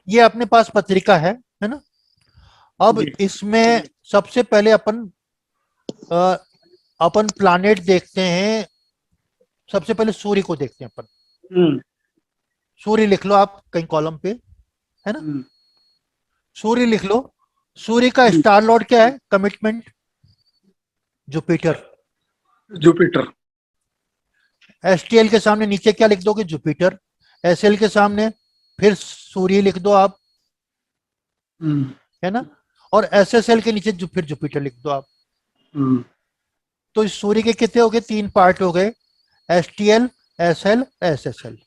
ये अपने पास पत्रिका है ना। अब जी इसमें सबसे पहले अ, अपन प्लानेट देखते हैं। सबसे पहले सूर्य को देखते हैं अपन। हम्म सूर्य लिख लो आप कहीं कॉलम पे, है ना। हम्म सूर्य लिख लो। सूर्य का हम्म, स्टार लॉर्ड क्या है? Commitment, Jupiter. जुपिटर। एसटीएल के सामने नीचे क्या लिख दोगे? जुपिटर। एसएल के सामने फिर सूर्य लिख दो आप, हम्म है ना। और एसएसएल के नीचे फिर जुपिटर लिख दो आप। हम्म तो इस सूर्य के कितने हो गए? तीन पार्ट हो गए, एसटीएल, एसएल, एसएसएल।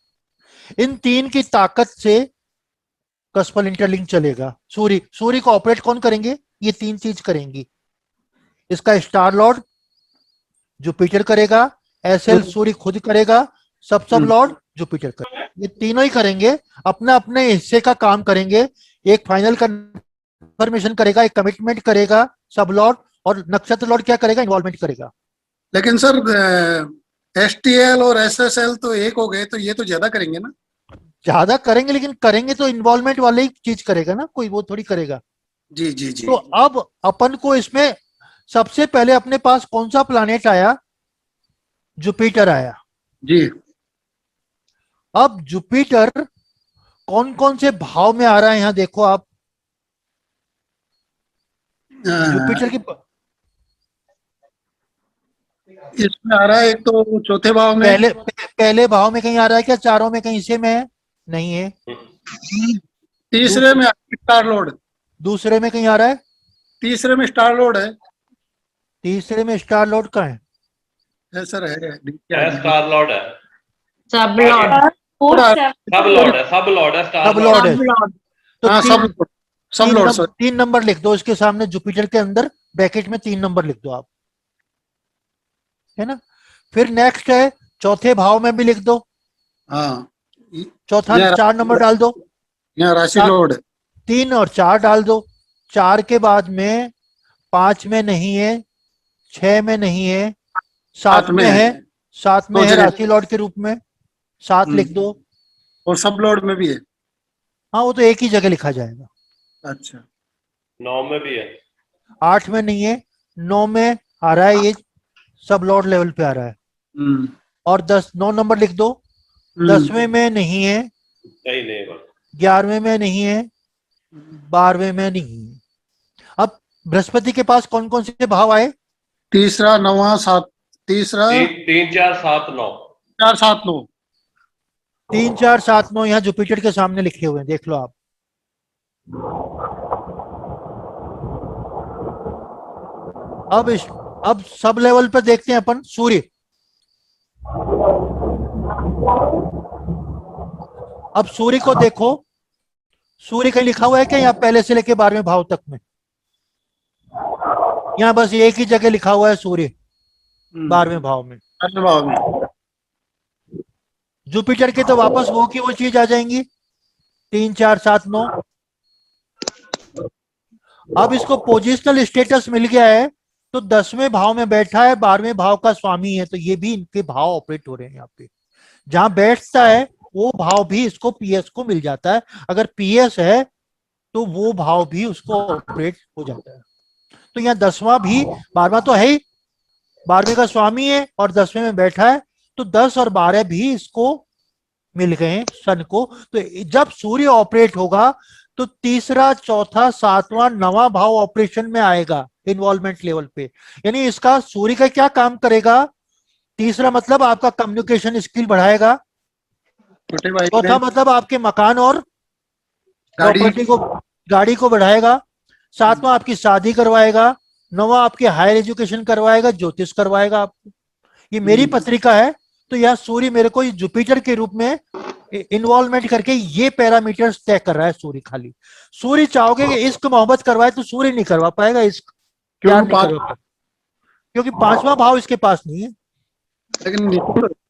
इन तीन की ताकत से कस्पल इंटरलिंक चलेगा। सूर्य सूर्य को ऑपरेट कौन करेंगे? ये तीन चीज करेंगी। इसका स्टार लॉर्ड जुपिटर करेगा, एसएल हम्म सूर्य खुद करेगा, सब हम्म, लॉर्ड जुपिटर करेगा। ये तीनों ही करेंगे, अपने अपने हिस्से का काम करेंगे। एक फाइनल कंफर्मेशन करेगा, एक कमिटमेंट करेगा सब लॉर्ड, और नक्षत्र लॉर्ड क्या करेगा? इन्वॉल्वमेंट करेगा। लेकिन सर एसटीएल और एसएसएल तो एक हो गए, तो ये तो ज्यादा करेंगे ना। ज्यादा करेंगे, लेकिन करेंगे तो इन्वॉल्वमेंट वाले ही चीज करेगा ना, कोई वो थोड़ी करेगा। जी जी जी। तो अब अपन को इसमें सबसे पहले अपने पास कौन सा प्लानेट आया? जुपिटर आया। जी अब जुपिटर कौन कौन से भाव में आ रहा है यहां देखो आप। अ, जुपिटर की इसमें आ रहा है एक तो चौथे भाव में। पहले भाव में कहीं आ रहा है क्या? चारों में कहीं हिस्से में है? नहीं है। तीसरे दूस, में स्टार लोड। दूसरे में कहीं आ रहा है? तीसरे में स्टार लोड है। तीसरे में स्टार लॉर्ड का सर है क्या है? स्टार लॉर्ड है। सब आगे लॉर्ड, थोड़ा सब लॉर्ड है, सब लॉर्ड है, स्टार सब लॉर्ड लॉर्ड है। है। सब लॉर्ड। तो हाँ सब लोड, सब लोड सर। तीन नंबर लिख दो इसके सामने, जुपिटर के अंदर ब्रैकेट में तीन नंबर लिख दो आप, है ना। फिर नेक्स्ट है, चौथे भाव में भी लिख दो। हाँ चौथा यहाँ चार नंबर डाल दो। यहाँ राशि चा- लोड। तीन और चार डाल दो। चार के बाद में पांच में नहीं है, छह में नहीं है, साथ सात में में है है। सात में दो है जगह। राशि लॉर्ड के रूप में, सात लिख दो। और सब लोड में भी है। हाँ, वो तो एक ही जगह लिखा जाएगा। अच्छा 9 में भी है। आठ में नहीं है, नौ में आ रहा है ये, सब लॉर्ड लेवल पे आ रहा है। हम्म और दस, नौ नंबर लिख दो। हम्म 10वें में नहीं है, सही नहीं बस। 11वें में नहीं है, 12वें में नहीं है। अब बृहस्पति के पास कौन कौन से भाव आए? तीसरा नवा सात। तीसरा 3 4 7 9। 4 7 9। 3 4 7 9 यहाँ जुपिटर के सामने लिखे हुए हैं, देख लो आप। अब सब लेवल पे देखते हैं अपन सूर्य। अब सूर्य को देखो। सूर्य कहीं लिखा हुआ है क्या यहाँ पहले से लेके 12वें भाव तक में? यहाँ बस एक ही जगह लिखा हुआ है सूर्य, 12वें भाव में। अन्य भाव में। जुपिटर के तो वापस वो की वो चीज आ जाएंगी, 3 4 7 9। अब इसको पोजिशनल स्टेटस मिल गया है, तो 10वें भाव में बैठा है, 12वें भाव का स्वामी है, तो ये भी इनके भाव ऑपरेट हो रहे हैं यहाँ पे। जहां बैठता है वो भाव भी इसको पीएस को मिल जाता है। अगर पीएस है तो वो भाव भी उसको ऑपरेट हो जाता है। तो यहाँ 10वां भी, 12वां तो है ही, 12वें का स्वामी है और 10वें में बैठा है, तो 10 और 12 भी इसको मिल गए सन को। तो जब सूर्य ऑपरेट होगा तो तीसरा, चौथा, सातवां, नवा भाव ऑपरेशन में आएगा इन्वॉल्वमेंट लेवल पे। यानी इसका सूर्य का क्या काम करेगा? तीसरा मतलब आपका कम्युनिकेशन स्किल बढ़ाएगा। छोटे भाई चौथा में मतलब आपके मकान और गाड़ी। प्रॉपर्टी को, गाड़ी को बढ़ाएगा। सातवां आपकी शादी करवाएगा। नौवां आपकी हायर एजुकेशन करवाएगा, ज्योतिष करवाएगा आपको। ये मेरी पत्रिका है, तो यह सूर्य मेरे को जुपिटर के रूप में इन्वॉल्वमेंट करके ये पैरामीटर्स तय कर रहा है सूर्य। खाली सूर्य चाहोगे कि इश्क मोहब्बत करवाए तो सूर्य नहीं करवा पाएगा, इश्क प्यार क्यों नहीं पाँच। करवा पाएगा, क्योंकि पांचवा भाव इसके पास नहीं है। लेकिन नीचे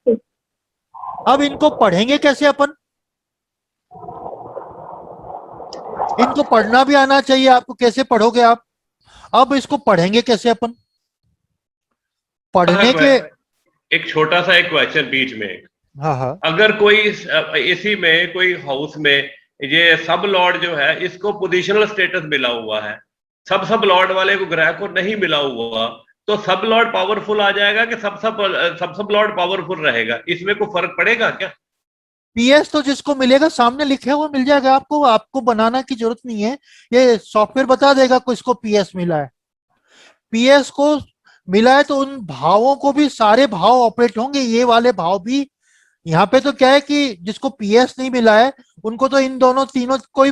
अब इनको पढ़ेंगे कैसे अपन? इनको पढ़ना भी आना चाहिए आपको, कैसे पढ़ोगे आप? अब इसको पढ़ेंगे कैसे अपन? पढ़ने के, एक छोटा सा एक क्वेश्चन बीच में। हाँ हाँ, अगर कोई इसी में कोई हाउस में ये सब लॉर्ड जो है इसको पोजिशनल स्टेटस मिला हुआ है, सब लॉर्ड वाले को ग्रह को नहीं मिला हुआ, तो सब लॉर्ड पावरफुल आ जाएगा कि सब लॉर्ड पावरफुल रहेगा, इसमें कोई फर्क पड़ेगा क्या? पीएस तो जिसको मिलेगा सामने लिखे हुए मिल जाएगा आपको, आपको बनाना की जरूरत नहीं है, ये सॉफ्टवेयर बता देगा किसको पीएस मिला है। पीएस को मिला है तो उन भावों को भी सारे भाव ऑपरेट होंगे, ये वाले भाव भी। यहाँ पे तो क्या है कि जिसको पीएस नहीं मिला है उनको तो इन दोनों तीनों कोई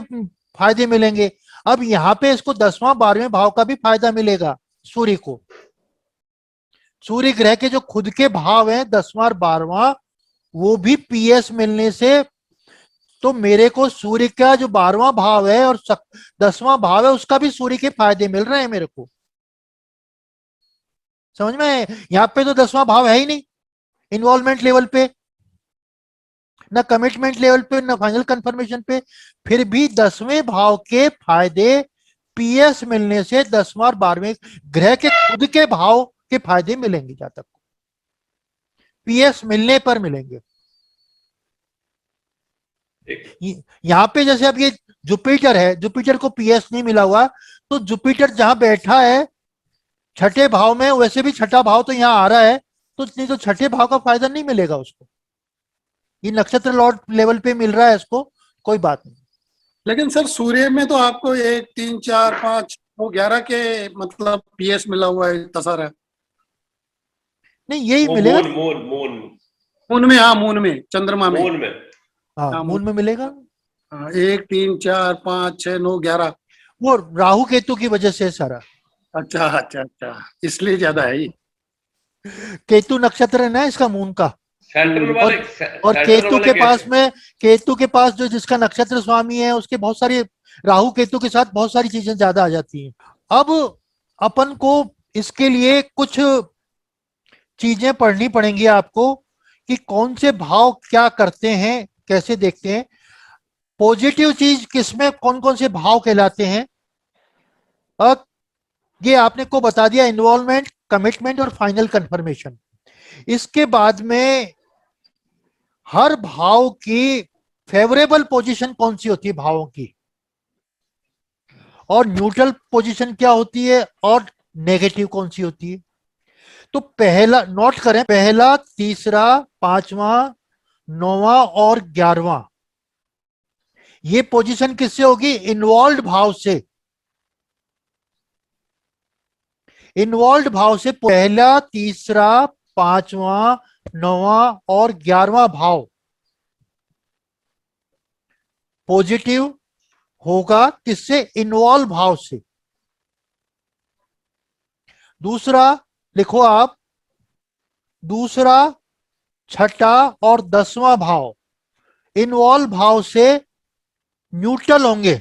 फायदे मिलेंगे। अब यहाँ पे इसको 10वां 12वें भाव का भी फायदा मिलेगा सूर्य को। सूर्य ग्रह के जो खुद के भाव हैं 10वां और 12वां, वो भी पीएस मिलने से, तो मेरे को सूर्य का जो 12वां भाव है और 10वां भाव है उसका भी सूर्य के फायदे मिल रहे हैं मेरे को। समझ में? यहाँ पे तो 10वां भाव है ही नहीं इन्वॉल्वमेंट लेवल पे, ना कमिटमेंट लेवल पे, ना फाइनल कंफर्मेशन पे, फिर भी 10वें भाव के फायदे पीएस मिलने से 10वां और 12वें ग्रह के खुद के भाव के फायदे मिलेंगे, जहां तक पीएस मिलने पर मिलेंगे। यहां पे जैसे अब ये जुपिटर है, जुपिटर को पीएस नहीं मिला हुआ, तो जुपिटर जहां बैठा है छठे भाव में, वैसे भी छठा भाव तो यहां आ रहा है, तो नहीं तो छठे भाव का फायदा नहीं मिलेगा उसको, ये नक्षत्र लॉर्ड लेवल पे मिल रहा है इसको, कोई बात नहीं। लेकिन सर सूर्य में तो आपको 1 3 4 5 9 11 के मतलब पीएस मिला हुआ है, इतना सारा। नहीं यही वो मिलेगा मून मून में, हाँ मून में, चंद्रमा में, मून में हाँ मून में मिलेगा। 1 3 4 5 6 9 11। वो राहु केतु की वजह से सारा, अच्छा अच्छा अच्छा, इसलिए ज्यादा है ये। केतु नक्षत्र है ना इसका मून का, सेंट्रल वाले और सेंट्रल केतु वाले के कैसे? पास में, केतु के पास जो जिसका नक्षत्र स्वामी है उसके बहुत सारी, राहु केतु के साथ बहुत सारी चीजें ज्यादा आ जाती हैं। अब अपन को इसके लिए कुछ चीजें पढ़नी पड़ेंगी आपको कि कौन से भाव क्या करते हैं, कैसे देखते हैं। पॉजिटिव चीज किसमें कौन कौन से भाव कहलाते हैं, अब ये आपने को बता दिया, इन्वॉल्वमेंट, कमिटमेंट और फाइनल कंफर्मेशन। इसके बाद में हर भाव की फेवरेबल पोजीशन कौन सी होती है भावों की, और न्यूट्रल पोजीशन क्या होती है, और नेगेटिव कौन सी होती है। तो पहला नोट करें, पहला, तीसरा, 5वां, 9वां और 11वां, ये पोजीशन किससे होगी, इन्वॉल्व भाव से। इन्वॉल्व भाव से पहला, तीसरा, 5वां, 9वां और 11वां भाव पॉजिटिव होगा, किससे, इन्वॉल्व भाव से। दूसरा लिखो आप, दूसरा, छठा और 10वां भाव इन्वॉल्व भाव से न्यूट्रल होंगे।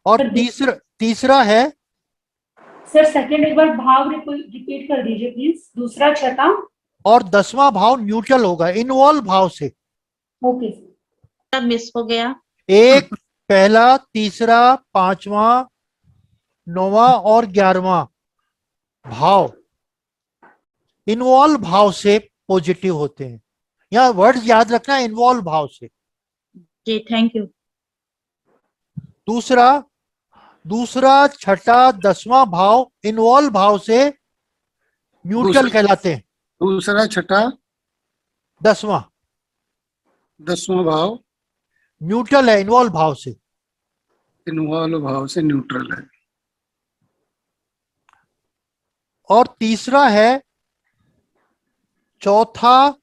और तीसरा है, सर सेकंड एक बार भाव रिपीट कर दीजिए प्लीज। दूसरा, छठा और 10वां भाव न्यूट्रल होगा इन्वॉल्व भाव से। ओके सर, मिस हो गया। एक, पहला, तीसरा, 5वां, 9वां और 11वां भाव इन्वॉल्व भाव से पॉजिटिव होते हैं। यहां वर्ड याद रखना, इन्वॉल्व भाव से। जी थैंक यू। दूसरा, छठा, 10वां भाव इन्वॉल्व भाव से न्यूट्रल कहलाते हैं। दूसरा, छठा, 10वां 10वां भाव न्यूट्रल है इन्वॉल्व भाव से। इन्वॉल्व भाव से न्यूट्रल है। और तीसरा है चौथा,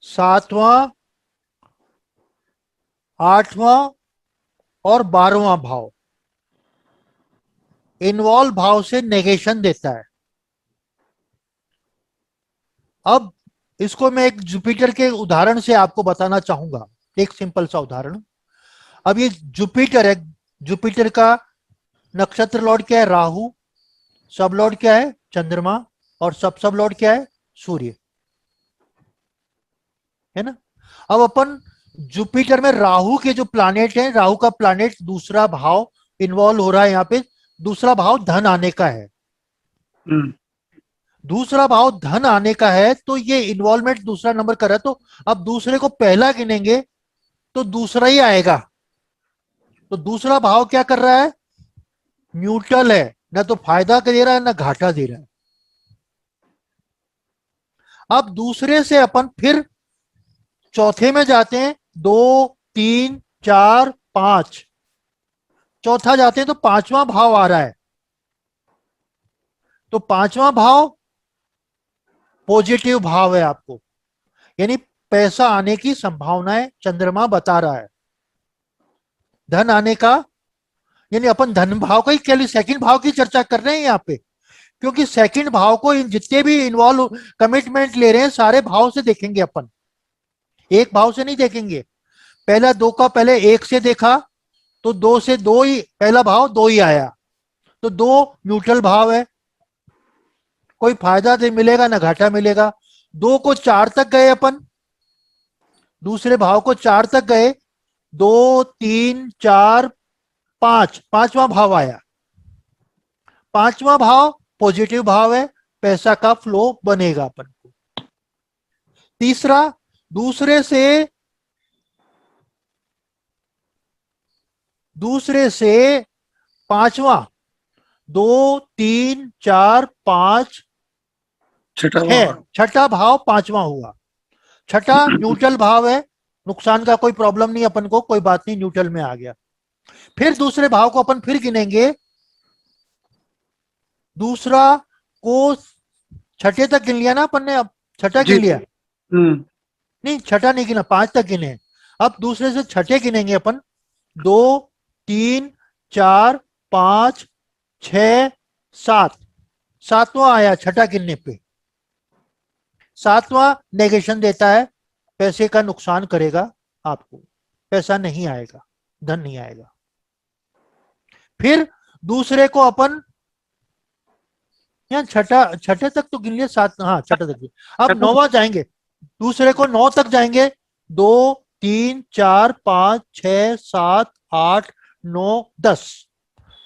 7वां, 8वां और 12वां भाव इन्वॉल्व भाव से नेगेशन देता है। अब इसको मैं एक जुपिटर के उदाहरण से आपको बताना चाहूंगा, एक सिंपल सा उदाहरण। अब ये जुपिटर है, जुपिटर का नक्षत्र लॉर्ड क्या है, राहु, सब लॉर्ड क्या है, चंद्रमा, और सब लॉर्ड क्या है, सूर्य, है ना। अब अपन जुपिटर में राहु के जो प्लैनेट है, राहु का प्लैनेट दूसरा भाव इन्वॉल्व हो रहा है, यहाँ पे दूसरा भाव धन आने का है। दूसरा भाव धन आने का है, तो ये इन्वॉल्वमेंट दूसरा नंबर कर रहा है, तो अब दूसरे को पहला गिनेंगे तो दूसरा ही आएगा। तो दूसरा भाव क्या कर रहा है? न्यूट्रल है, ना तो फायदा दे रहा है ना घाटा दे रहा है। अब दूसरे से अपन फिर चौथे में जाते हैं, 2 3 4 5, चौथा जाते हैं तो पांचवा भाव आ रहा है। तो पांचवा भाव पॉजिटिव भाव है आपको, यानी पैसा आने की संभावनाएं चंद्रमा बता रहा है। धन आने का, यानी अपन धन भाव का ही केवल सेकंड भाव की चर्चा कर रहे हैं यहाँ पे, क्योंकि सेकंड भाव को जितने भी इन्वॉल्व कमिटमेंट ले रहे हैं सारे भाव से देखेंगे अपन, एक भाव से नहीं देखेंगे। पहला 2 का पहले 1 से देखा तो 2 से 2 ही, पहला भाव 2 ही आया, तो 2 न्यूट्रल भाव है, कोई फायदा नहीं मिलेगा ना घाटा मिलेगा। 2 को 4 तक गए अपन, दूसरे भाव को 4 तक गए, 2 3 4 5, पांचवा भाव आया। पांचवा भाव पॉजिटिव भाव है, पैसा का फ्लो बनेगा अपन को। तीसरा, दूसरे से पांचवा, 2 3 4 5 छठा 6, भाव। छठा भाव पांचवा हुआ। छठा न्यूट्रल भाव है, नुकसान का कोई प्रॉब्लम नहीं अपन को, कोई बात नहीं, न्यूट्रल में आ गया। फिर दूसरे भाव को अपन फिर गिनेंगे, दूसरा को छठे तक गिन लिया ना अपन ने, अब छठा गिन लिया, नहीं छठा नहीं गिना, 5 तक गिने। अब दूसरे से छठे गिनेंगे अपन, 2 3 4 5 6 7, सातवां आया छठा गिनने पे। सातवां नेगेशन देता है, पैसे का नुकसान करेगा आपको, पैसा नहीं आएगा, धन नहीं आएगा। फिर दूसरे को अपन यहाँ छठे तक तो गिन लिया, 7, हाँ छठे तक। अब 9वां जाएंगे, दूसरे को 9 तक जाएंगे, 2 3 4 5 6 7 8 9 10,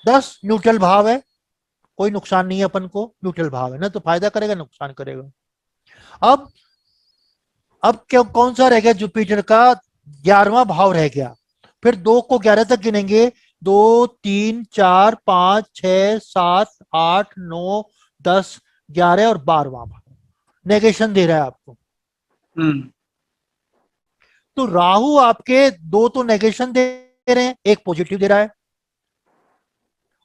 10 न्यूट्रल भाव है, कोई नुकसान नहीं है अपन को, न्यूट्रल भाव है ना, तो फायदा करेगा नुकसान करेगा। अब क्या कौन सा रह गया? जुपिटर का 11वां भाव रह गया। फिर 2 को 11 तक गिनेंगे, 2 3 4 5 6 7 8 9 10 11 और 12वां भाव नेगेशन दे रहा है आपको। तो राहु आपके 2 तो नेगेशन दे रहे हैं, 1 पॉजिटिव दे रहा है,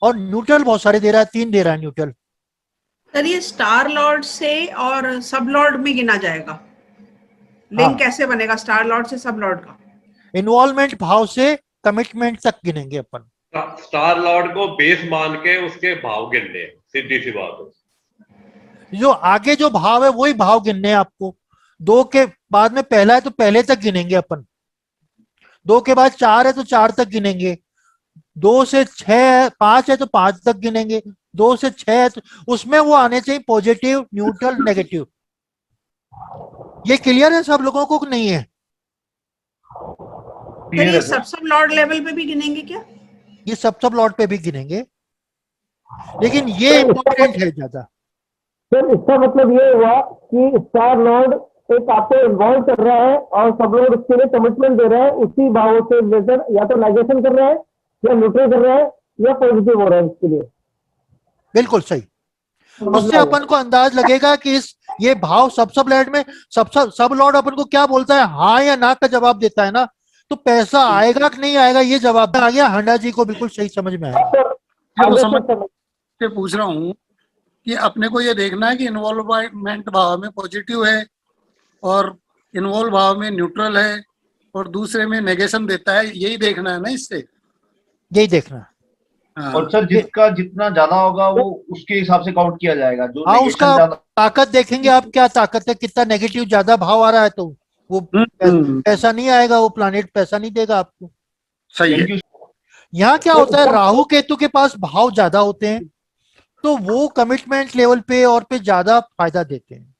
और न्यूट्रल बहुत सारे दे रहा है, 3 दे रहा है न्यूट्रल। सर ये स्टार लॉर्ड से और सब लॉर्ड में गिना जाएगा, लिंक हाँ। कैसे बनेगा स्टार लॉर्ड से सब लॉर्ड का? इन्वॉल्वमेंट भाव से कमिटमेंट तक गिनेंगे अपन। स्टार लॉर्ड को बेस मान के उसके भाव गिनने हैं, सीधी सी बात है। जो आगे जो भाव है वही भाव गिनने हैं आपको। 2 के बाद में पहला है तो पहले तक गिनेंगे अपन, 2 के बाद 4 है तो 4 तक गिनेंगे, 2 से 6 5 है तो 5 तक गिनेंगे, 2 से 6 है तो उसमें वो आने चाहिए पॉजिटिव न्यूट्रल नेगेटिव। ये क्लियर है सब लोगों को? नहीं है? सर ये सब लॉर्ड लेवल पे भी गिनेंगे क्या? ये सब लॉट पे भी गिनेंगे, लेकिन ये इंपॉर्टेंट है ज्यादा। सर इसका मतलब ये हुआ कि स्टार लॉर्ड एक आपको इन्वॉल्व कर रहा है और सब लोग उसके लिए कमिटमेंट दे रहे हैं, उसी भाव से रिलेटेड या तो नेगेशन कर रहे हैं या न्यूट्रल कर रहे हैं या पॉजिटिव हो रहा है इसके लिए। बिल्कुल सही। उससे अपन को अंदाज लगेगा कि ये भाव सब लॉर्ड में सब लॉर्ड अपन को क्या बोलता है, हाँ या ना का जवाब देता है ना, तो पैसा आएगा कि नहीं आएगा ये जवाब आ गया। हंडा जी को बिल्कुल सही समझ में आया। तो समझ के पूछ रहा हूँ कि अपने को ये देखना है कि इन्वॉल्वमेंट भाव में पॉजिटिव है और इन्वॉल्व भाव में न्यूट्रल है और दूसरे में नेगेशन देता है, यही देखना है ना इससे? यही देखना। हाँ। और सर जिसका जितना ज्यादा होगा वो उसके हिसाब से काउंट किया जाएगा। जो हाँ, negation उसका ज्यादा ताकत देखेंगे आप, क्या ताकत है, कितना नेगेटिव ज्यादा भाव आ रहा है तो वो पैसा नहीं आएगा, वो प्लानेट पैसा नहीं देगा आपको। सही है। यहाँ क्या होता है, राहु केतु के पास भाव ज्यादा होते हैं तो वो कमिटमेंट लेवल पे और पे ज्यादा फायदा देते हैं।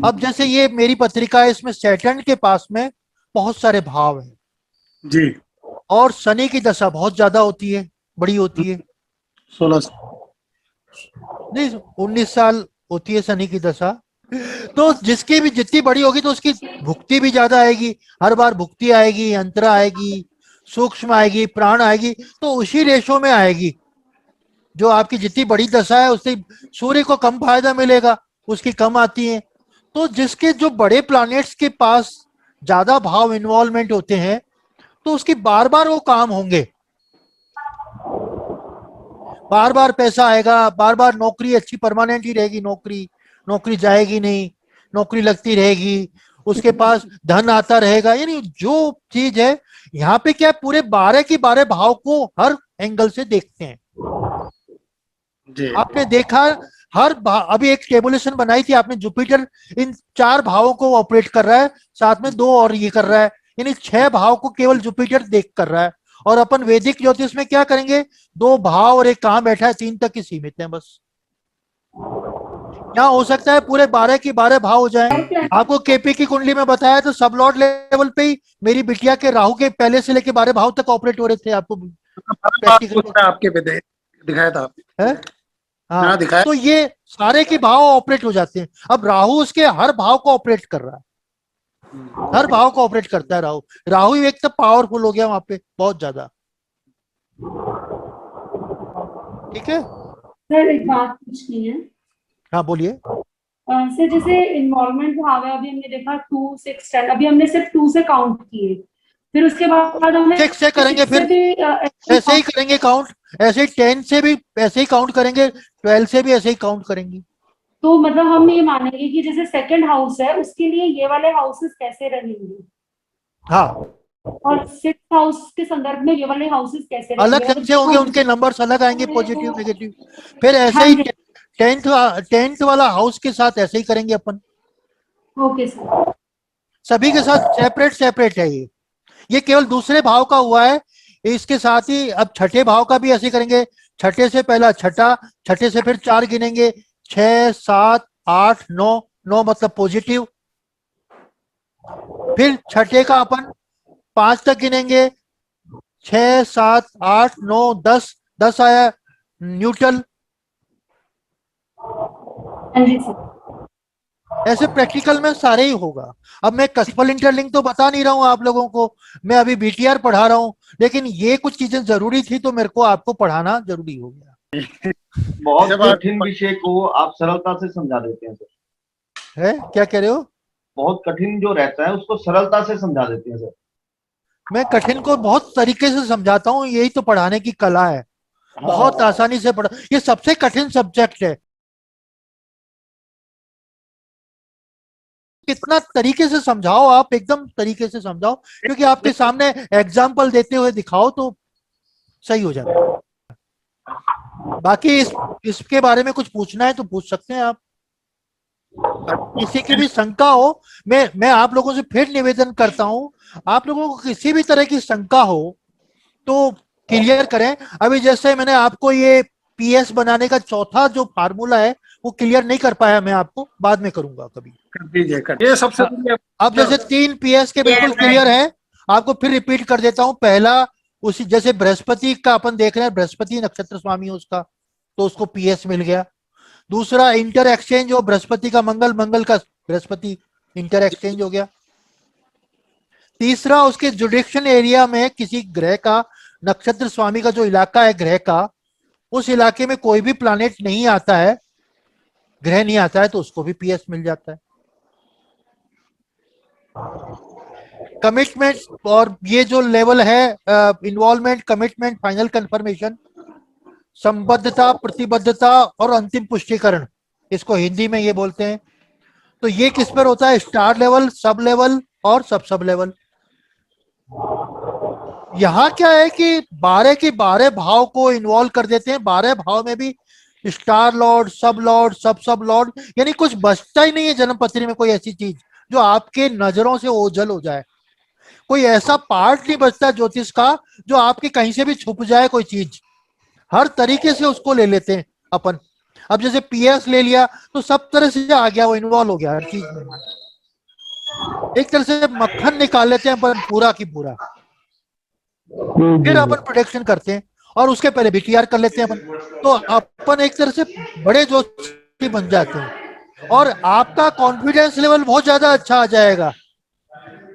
अब जैसे ये मेरी पत्रिका है, इसमें सैटर्न के पास में बहुत सारे भाव हैं जी, और शनि की दशा बहुत ज्यादा होती है, बड़ी होती है। 16 नहीं 19 साल होती है शनि की दशा, तो जिसकी भी जितनी बड़ी होगी तो उसकी भुक्ति भी ज्यादा आएगी, हर बार भुक्ति आएगी, अंतरा आएगी, सूक्ष्म आएगी, प्राण आएगी, तो उसी रेशो में आएगी। जो आपकी जितनी बड़ी दशा है उससे सूर्य को कम फायदा मिलेगा, उसकी कम आती है। तो जिसके जो बड़े प्लैनेट्स के पास ज्यादा भाव इन्वॉल्वमेंट होते हैं तो उसकी बार बार वो काम होंगे, बार बार पैसा आएगा, बार बार नौकरी अच्छी परमानेंट ही रहेगी, नौकरी नौकरी जाएगी नहीं, नौकरी लगती रहेगी, उसके पास धन आता रहेगा। यानी जो चीज है यहाँ पे क्या है, पूरे 12 की 12 भाव को हर एंगल से देखते हैं। जी आपने देखा अभी एक टेबुलेशन बनाई थी आपने, जुपिटर इन 4 भावों को ऑपरेट कर रहा है, साथ में 2 और ये कर रहा है, यानी 6 भाव को केवल जुपिटर देख कर रहा है। और अपन वैदिक ज्योतिष में क्या करेंगे, 2 भाव और एक कहां बैठा है, 3 तक ही सीमित है बस। यहाँ हो सकता है पूरे 12 की 12 भाव हो जाए। आपको केपी की कुंडली में बताया तो सब लॉर्ड लेवल पे ही मेरी बिटिया के राहु के पहले से लेके 12 भाव तक ऑपरेट हो रहे थे। आपको प्रैक्टिकल आपके पे दिखाया था आपने। है, हाँ हाँ दिखाया। तो ये सारे के भाव ऑपरेट हो जाते हैं। अब राहु उसके हर भाव को ऑपरेट कर रहा है, हर भाव को ऑपरेट करता है राहु। राहु एक तो पावरफुल हो गया वहां पे बहुत ज्यादा। ठीक है सर एक बात पूछनी है। हाँ बोलिए। सर जैसे इन्वॉल्वमेंट भाव है, अभी हमने देखा 2, 6, 10, अभी हमने सिर्फ 2 से काउंट किए, फिर उसके बाद हमने 6 से करेंगे, 6 से फिर भी ऐसे ही करेंगे काउंट, ऐसे ही 10 से भी ऐसे ही काउंट करेंगे, 12 से भी ऐसे ही काउंट करेंगे। तो मतलब हम ये मानेंगे कि जैसे सेकंड हाउस है उसके लिए ये वाले हाउसेस कैसे रहेंगे, हाँ और 6th हाउस के संदर्भ में ये वाले हाउसेस कैसे रहेंगे? अलग ढंग से होंगे, उनके नंबर्स अलग आएंगे, पॉजिटिव नेगेटिव। फिर ऐसे ही 10th वाला हाउस के साथ ऐसे ही करेंगे अपन, ओके सर। सभी के साथ सेपरेट सेपरेट है। ये केवल दूसरे भाव का हुआ है। इसके साथ ही अब छठे भाव का भी ऐसे करेंगे। छठे से पहला छठा, छठे से फिर 4 गिनेंगे, 6, 7, 8, 9, 9 मतलब पॉजिटिव। फिर छठे का अपन 5 तक गिनेंगे, 6, 7, 8, 9, 10, 10 आया न्यूट्रल। हाँ जी सर। ऐसे प्रैक्टिकल में सारे ही होगा। अब मैं कस्पल इंटरलिंक तो बता नहीं रहा हूँ आप लोगों को, मैं अभी बीटीआर पढ़ा रहा हूँ, लेकिन ये कुछ चीजें जरूरी थी तो मेरे को आपको पढ़ाना जरूरी हो गया। बहुत कठिन विषय को आप सरलता से समझा देते हैं सर। है क्या कह रहे हो? बहुत कठिन जो रहता है उसको सरलता से समझा देते हैं सर। मैं कठिन को बहुत तरीके से समझाता हूँ, यही तो पढ़ाने की कला है। बहुत आसानी से पढ़ा, ये सबसे कठिन सब्जेक्ट है। कितना तरीके से समझाओ आप, एकदम तरीके से समझाओ, क्योंकि आपके सामने एग्जाम्पल देते हुए दिखाओ तो सही हो जाता है। बाकी इसके बारे में कुछ पूछना है तो पूछ सकते हैं आप, किसी की भी शंका हो। मैं आप लोगों से फिर निवेदन करता हूं, आप लोगों को किसी भी तरह की शंका हो तो क्लियर करें। अभी जैसे मैंने आपको ये पीएस बनाने का चौथा जो फार्मूला है वो क्लियर नहीं कर पाया, मैं आपको बाद में करूंगा कभी। कर दीजिए कर। ये सबसे अब जैसे 3 पीएस के बिल्कुल क्लियर है, आपको फिर रिपीट कर देता हूं। पहला उसी जैसे बृहस्पति का अपन देख रहे हैं, बृहस्पति नक्षत्र स्वामी है उसका, तो उसको पीएस मिल गया। दूसरा इंटर एक्सचेंज हो, बृहस्पति का मंगल, मंगल का बृहस्पति, इंटर एक्सचेंज हो गया। तीसरा उसके जुडिक्शन एरिया में किसी ग्रह का, नक्षत्र स्वामी का जो इलाका है ग्रह का, उस इलाके में कोई भी प्लैनेट नहीं आता है, ग्रह नहीं आता है, तो उसको भी पीएस मिल जाता है। कमिटमेंट और ये जो लेवल है इन्वॉल्वमेंट, कमिटमेंट, फाइनल कंफर्मेशन, संबद्धता, प्रतिबद्धता और अंतिम पुष्टिकरण, इसको हिंदी में ये बोलते हैं। तो ये किस पर होता है? स्टार लेवल, सब लेवल और सब लेवल। यहां क्या है कि 12 के 12 भाव को इन्वॉल्व कर देते हैं। 12 भाव में भी स्टार लॉर्ड, सब लॉर्ड, सब लॉर्ड, यानी कुछ बचता ही नहीं है जन्मपत्री में कोई ऐसी चीज जो आपके नजरों से ओझल हो जाए। कोई ऐसा पार्ट नहीं बचता ज्योतिष का जो आपके कहीं से भी छुप जाए कोई चीज। हर तरीके से उसको ले लेते हैं अपन। अब जैसे पीएस ले लिया तो सब तरह से आ गया, वो इन्वॉल्व हो गया हर चीज में। एक तरह से मक्खन निकाल लेते हैं अपन पूरा की पूरा, फिर अपन प्रोटेक्शन करते हैं। और उसके पहले भी क्लियर कर लेते हैं अपन, तो अपन एक तरह से बड़े जोशी बन जाते हैं और आपका कॉन्फिडेंस लेवल बहुत ज्यादा अच्छा आ जाएगा।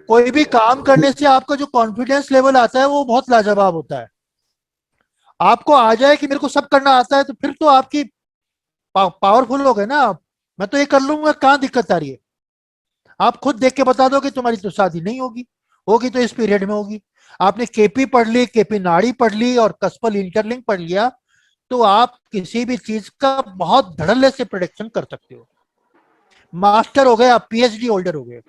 कोई भी काम करने से आपका जो कॉन्फिडेंस लेवल आता है वो बहुत लाजवाब होता है। आपको आ जाए कि मेरे को सब करना आता है तो फिर तो आपकी पावरफुल हो गए ना आप। मैं तो ये कर लूंगा, कहाँ दिक्कत आ रही है? आप खुद देख के बता दो कि तुम्हारी तो शादी नहीं होगी, होगी तो इस पीरियड में होगी। आपने केपी पढ़ ली, केपी नाड़ी पढ़ ली और कस्पल इंटरलिंक पढ़ लिया, तो आप किसी भी चीज का बहुत धड़ल्ले से प्रोडिक्शन कर सकते हो। मास्टर हो गए आप, पीएचडी होल्डर हो गए।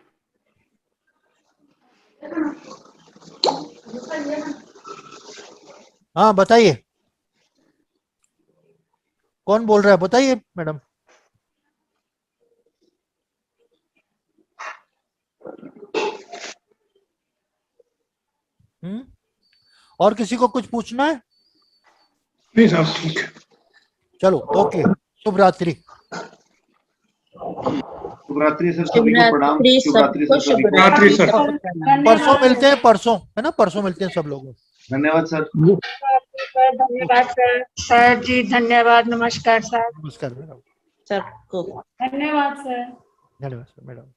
हाँ बताइए, कौन बोल रहा है बताइए मैडम। और किसी को कुछ पूछना है? नहीं साहब ठीक है। चलो ओके, शुभ रात्रि। शुभ रात्रि सर, सभी को प्रणाम। शुभ रात्रि सर, सभी को। रात्रि सर। परसों मिलते हैं, परसों है ना, परसों मिलते हैं सब लोग। धन्यवाद सर। धन्यवाद सर। सर जी धन्यवाद, नमस्कार सर। नमस्कार मैडम। सबको धन्यवाद सर। धन्यवाद सर मैडम।